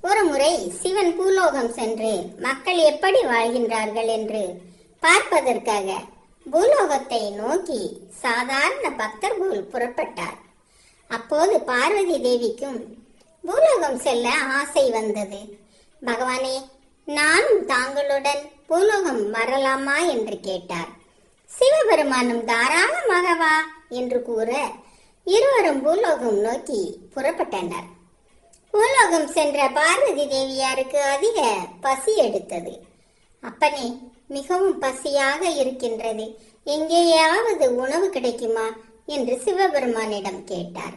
ஒரு முறை சிவன் பூலோகம் சென்று மக்கள் எப்படி வாழ்கின்றார்கள் என்று பார்ப்பதற்காக பூலோகத்தை நோக்கி சாதாரண பக்தர் போல் புறப்பட்டார். அப்போது பார்வதி தேவிக்கும் பூலோகம் செல்ல ஆசை வந்தது. பகவானே, நானும் தாங்களுடன் பூலோகம் வரலாமா என்று கேட்டார். சிவபெருமானும் தாராளமாக வா என்று கூற இருவரும் பூலோகம் நோக்கி புறப்பட்டனர். பூலோகம் சென்ற பார்வதி தேவியாருக்கு அதிக பசி எடுத்தது. அப்பனே, மிகவும் பசியாக இருக்கின்றது, எங்கேயாவது உணவு கிடைக்குமா என்று சிவபெருமானிடம் கேட்டார்.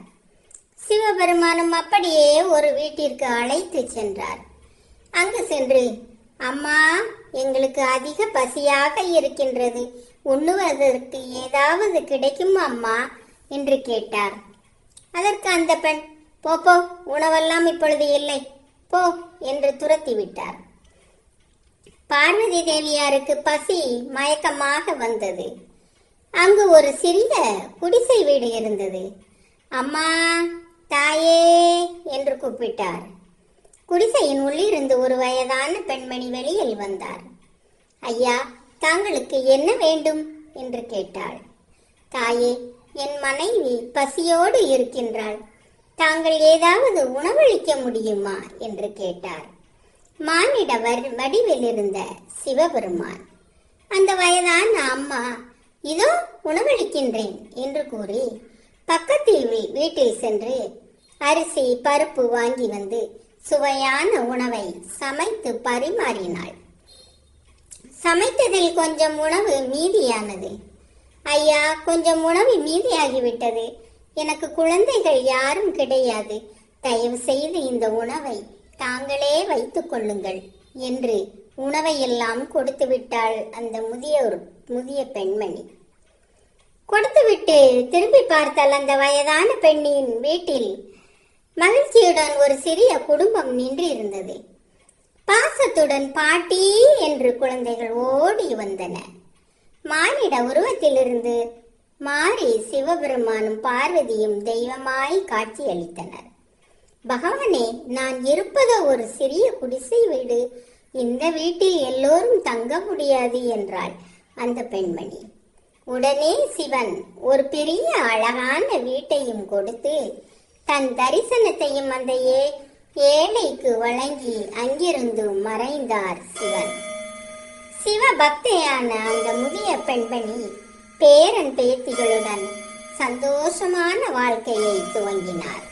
சிவபெருமானும் அப்படியே ஒரு வீட்டிற்கு அழைத்து சென்றார். அங்கு சென்று, அம்மா, எங்களுக்கு அதிக பசியாக இருக்கின்றது, உண்ணுவதற்கு ஏதாவது கிடைக்குமா அம்மா என்று கேட்டார். அதற்கு அந்த பெண், போ, உணவெல்லாம் இப்பொழுது இல்லை, போ என்று துரத்தி விட்டார். பார்வதி தேவியாருக்கு பசி மயக்கமாக வந்தது. அங்கு ஒரு சிறிய குடிசை வீடு இருந்தது. அம்மா, தாயே என்று கூப்பிட்டார். குடிசையின் உள்ளிருந்து ஒரு வயதான பெண்மணி வெளியில் வந்தார். ஐயா, தாங்களுக்கு என்ன வேண்டும் என்று கேட்டாள். தாயே, என் மனைவி பசியோடு இருக்கின்றாள், தாங்கள் ஏதாவது உணவளிக்க முடியுமா என்று கேட்டார். மானிட வடிவில் இருந்த சிவபெருமான் அந்த வயதான அம்மா, இதோ உணவளிக்கின்றேன் என்று கூறி பக்கத்தில் வீட்டில் சென்று அரிசி பருப்பு வாங்கி வந்து சுவையான உணவை சமைத்து பரிமாறினாள். சமைத்ததில் கொஞ்சம் உணவு மீதியானது. ஐயா, கொஞ்சம் உணவு மீதியாகிவிட்டது, எனக்கு குழந்தைகள் யாரும் கிடையாது, தயவு செய்து இந்த உணவை தாங்களே வைத்துக் கொள்ளுங்கள் என்று உணவை எல்லாம் கொடுத்து விட்டாள் அந்த முதிய பெண்மணி. கொடுத்துவிட்டு திரும்பி பார்த்தால் அந்த வயதான பெண்ணின் வீட்டில் மகிழ்ச்சியுடன் ஒரு சிறிய குடும்பம் நின்று இருந்தது. பாசத்துடன் பாட்டி என்று குழந்தைகள் ஓடி வந்தன. மானிட உருவத்திலிருந்து மாறி சிவபெருமானும் பார்வதியும் தெய்வமாய் காட்சி அளித்தனர். பகவானே, நான் இருப்பது ஒரு சிறிய குடிசை வீடு, இந்த வீட்டில் எல்லோரும் தங்க முடியாது என்றாள் அந்த பெண்மணி. உடனே சிவன் ஒரு பெரிய அழகான வீட்டையும் கொடுத்து தன் தரிசனத்தையும் அந்த ஏழைக்கு வழங்கி அங்கிருந்து மறைந்தார் சிவன். சிவபக்தையான அந்த முதிய பெண்மணி பேரன் பேத்திகளுடன் சந்தோஷமான வாழ்க்கையை துவங்கினார்.